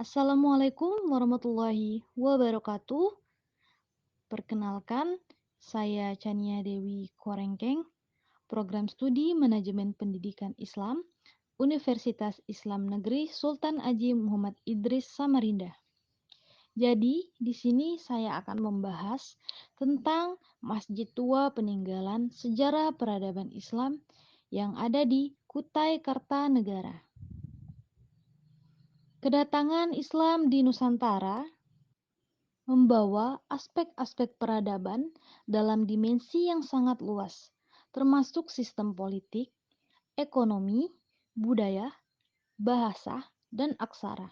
Assalamualaikum warahmatullahi wabarakatuh. Perkenalkan, saya Chania Dewi Korengkeng, Program Studi Manajemen Pendidikan Islam, Universitas Islam Negeri Sultan Haji Muhammad Idris Samarinda. Jadi, di sini saya akan membahas tentang Masjid Tua Peninggalan Sejarah Peradaban Islam yang ada di Kutai Kartanegara. Kedatangan Islam di Nusantara membawa aspek-aspek peradaban dalam dimensi yang sangat luas, termasuk sistem politik, ekonomi, budaya, bahasa, dan aksara.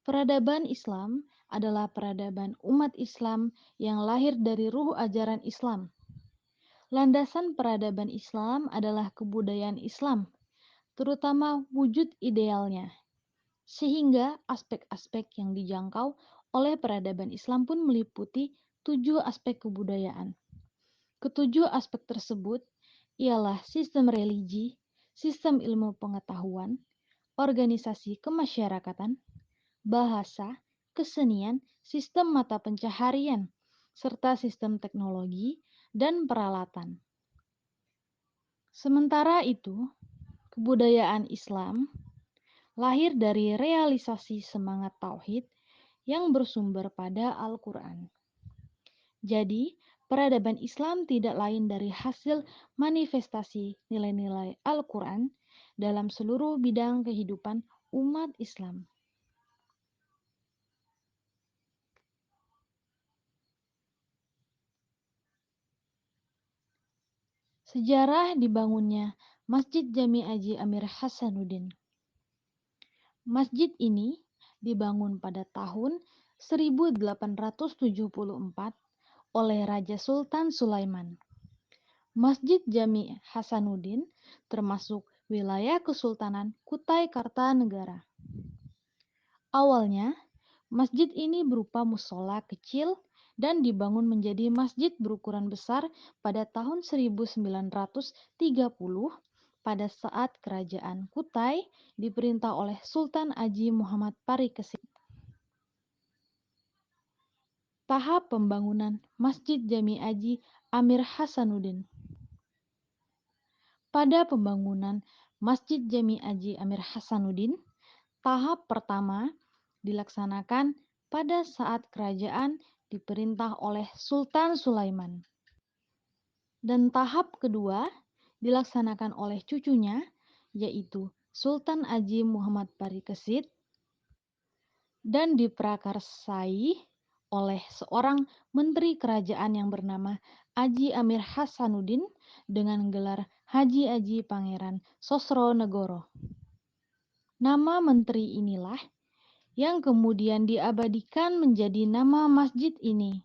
Peradaban Islam adalah peradaban umat Islam yang lahir dari ruh ajaran Islam. Landasan peradaban Islam adalah kebudayaan Islam, terutama wujud idealnya, sehingga aspek-aspek yang dijangkau oleh peradaban Islam pun meliputi 7 aspek kebudayaan. Ketujuh aspek tersebut ialah sistem religi, sistem ilmu pengetahuan, organisasi kemasyarakatan, bahasa, kesenian, sistem mata pencaharian, serta sistem teknologi dan peralatan. Sementara itu, kebudayaan Islam lahir dari realisasi semangat tauhid yang bersumber pada Al-Quran. Jadi, peradaban Islam tidak lain dari hasil manifestasi nilai-nilai Al-Quran dalam seluruh bidang kehidupan umat Islam. Sejarah dibangunnya Masjid Jami Haji Amir Hasanuddin. Masjid ini dibangun pada tahun 1874 oleh Raja Sultan Sulaiman. Masjid Jami Hasanuddin termasuk wilayah Kesultanan Kutai Kartanegara. Awalnya, masjid ini berupa musola kecil dan dibangun menjadi masjid berukuran besar pada tahun 1930 pada saat kerajaan Kutai diperintah oleh Sultan Haji Muhammad Parikesit. Tahap pembangunan Masjid Jami Haji Amir Hasanuddin. Pada pembangunan Masjid Jami Haji Amir Hasanuddin, tahap pertama dilaksanakan pada saat kerajaan diperintah oleh Sultan Sulaiman. Dan tahap kedua dilaksanakan oleh cucunya, yaitu Sultan Haji Muhammad Parikesit, dan diprakarsai oleh seorang menteri kerajaan yang bernama Haji Amir Hasanuddin dengan gelar Haji Haji Pangeran Sosronegoro. Nama menteri inilah yang kemudian diabadikan menjadi nama masjid ini.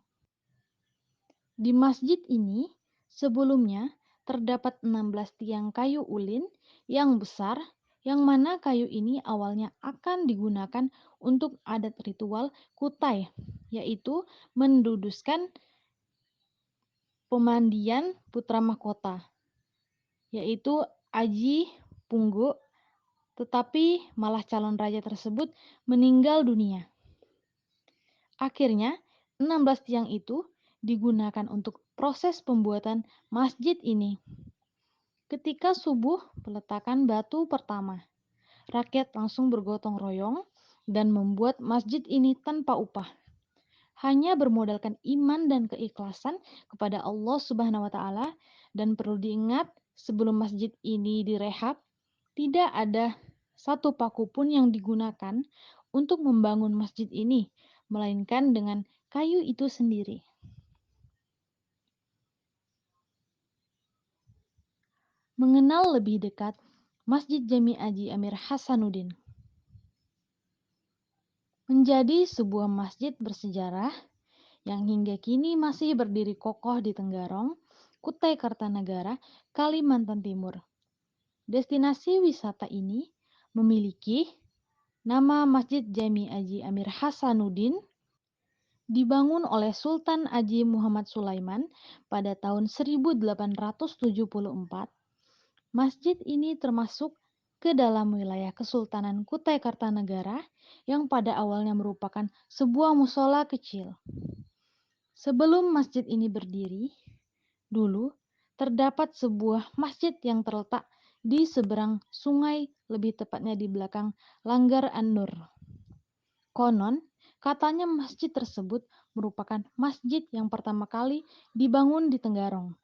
Di masjid ini sebelumnya terdapat 16 tiang kayu ulin yang besar, yang mana kayu ini awalnya akan digunakan untuk adat ritual Kutai, yaitu menduduskan pemandian putra mahkota, yaitu Aji Punggu, tetapi malah calon raja tersebut meninggal dunia. Akhirnya, 16 tiang itu digunakan untuk proses pembuatan masjid ini. Ketika subuh peletakan batu pertama, rakyat langsung bergotong royong dan membuat masjid ini tanpa upah. Hanya bermodalkan iman dan keikhlasan kepada Allah Subhanahu wa taala, dan perlu diingat sebelum masjid ini direhab, tidak ada satu paku pun yang digunakan untuk membangun masjid ini, melainkan dengan kayu itu sendiri. Mengenal lebih dekat Masjid Jami Haji Amir Hasanuddin. Menjadi sebuah masjid bersejarah yang hingga kini masih berdiri kokoh di Tenggarong, Kutai Kartanegara, Kalimantan Timur. Destinasi wisata ini memiliki nama Masjid Jami Haji Amir Hasanuddin, dibangun oleh Sultan Haji Muhammad Sulaiman pada tahun 1874. Masjid ini termasuk ke dalam wilayah Kesultanan Kutai Kartanegara yang pada awalnya merupakan sebuah musola kecil. Sebelum masjid ini berdiri, dulu terdapat sebuah masjid yang terletak di seberang sungai, lebih tepatnya di belakang Langgar An-Nur. Konon, katanya masjid tersebut merupakan masjid yang pertama kali dibangun di Tenggarong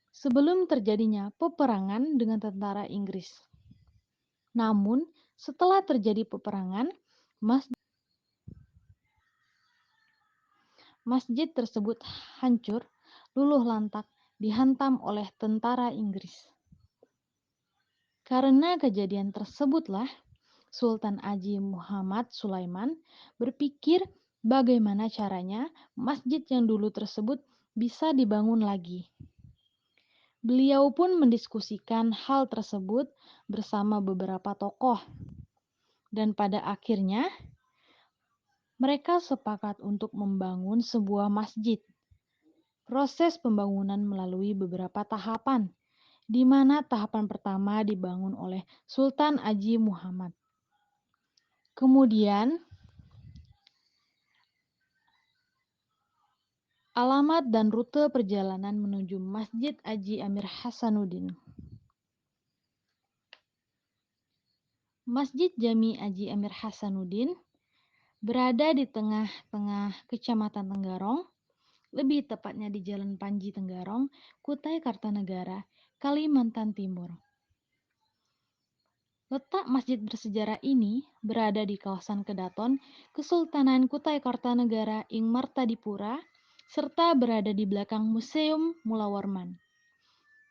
sebelum terjadinya peperangan dengan tentara Inggris. Namun, setelah terjadi peperangan, masjid tersebut hancur, luluh lantak, dihantam oleh tentara Inggris. Karena kejadian tersebutlah, Sultan Haji Muhammad Sulaiman berpikir bagaimana caranya masjid yang dulu tersebut bisa dibangun lagi. Beliau pun mendiskusikan hal tersebut bersama beberapa tokoh. Dan pada akhirnya, mereka sepakat untuk membangun sebuah masjid. Proses pembangunan melalui beberapa tahapan, di mana tahapan pertama dibangun oleh Sultan Haji Muhammad. Kemudian, alamat dan rute perjalanan menuju Masjid Haji Amir Hasanuddin. Masjid Jami Haji Amir Hasanuddin berada di tengah-tengah Kecamatan Tenggarong, lebih tepatnya di Jalan Panji Tenggarong, Kutai Kartanegara, Kalimantan Timur. Letak masjid bersejarah ini berada di kawasan Kedaton, Kesultanan Kutai Kartanegara ing Martadipura, serta berada di belakang Museum Mulawarman.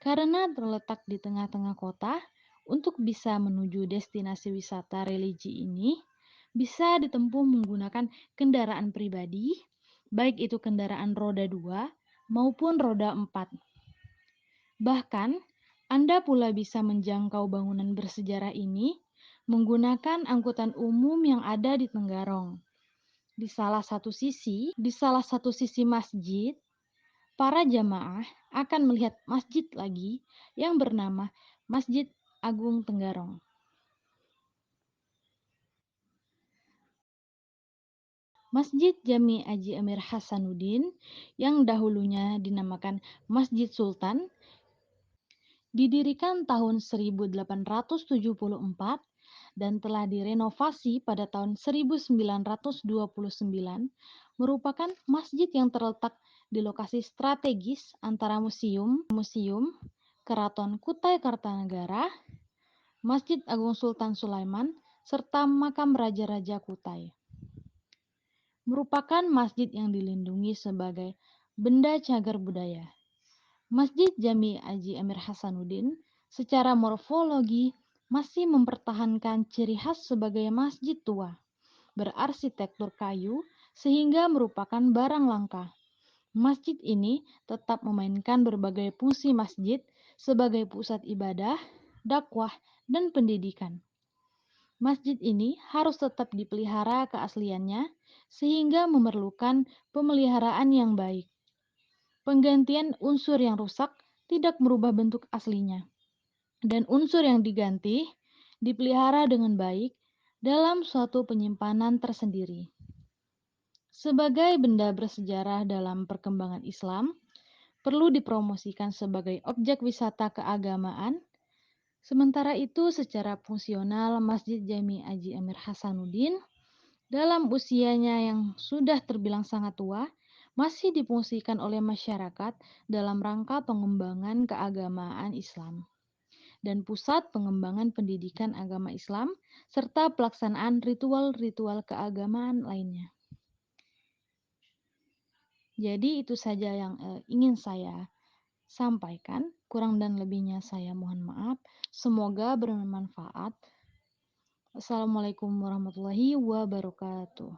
Karena terletak di tengah-tengah kota, untuk bisa menuju destinasi wisata religi ini, bisa ditempuh menggunakan kendaraan pribadi, baik itu kendaraan roda 2 maupun roda 4. Bahkan, Anda pula bisa menjangkau bangunan bersejarah ini menggunakan angkutan umum yang ada di Tenggarong. Di salah satu sisi masjid, para jamaah akan melihat masjid lagi yang bernama Masjid Agung Tenggarong. Masjid Jami Haji Amir Hasanuddin yang dahulunya dinamakan Masjid Sultan didirikan tahun 1874 dan telah direnovasi pada tahun 1929, merupakan masjid yang terletak di lokasi strategis antara museum Keraton Kutai Kartanegara, Masjid Agung Sultan Sulaiman, serta makam Raja-Raja Kutai. Merupakan masjid yang dilindungi sebagai benda cagar budaya. Masjid Jami Haji Amir Hasanuddin secara morfologi masih mempertahankan ciri khas sebagai masjid tua, berarsitektur kayu sehingga merupakan barang langka. Masjid ini tetap memainkan berbagai fungsi masjid sebagai pusat ibadah, dakwah, dan pendidikan. Masjid ini harus tetap dipelihara keasliannya sehingga memerlukan pemeliharaan yang baik. Penggantian unsur yang rusak tidak merubah bentuk aslinya, dan unsur yang diganti dipelihara dengan baik dalam suatu penyimpanan tersendiri. Sebagai benda bersejarah dalam perkembangan Islam, perlu dipromosikan sebagai objek wisata keagamaan. Sementara itu, secara fungsional, Masjid Jami Haji Amir Hasanuddin dalam usianya yang sudah terbilang sangat tua, masih difungsikan oleh masyarakat dalam rangka pengembangan keagamaan Islam dan pusat pengembangan pendidikan agama Islam serta pelaksanaan ritual-ritual keagamaan lainnya. Jadi itu saja yang ingin saya sampaikan. Kurang dan lebihnya saya mohon maaf. Semoga bermanfaat. Assalamualaikum warahmatullahi wabarakatuh.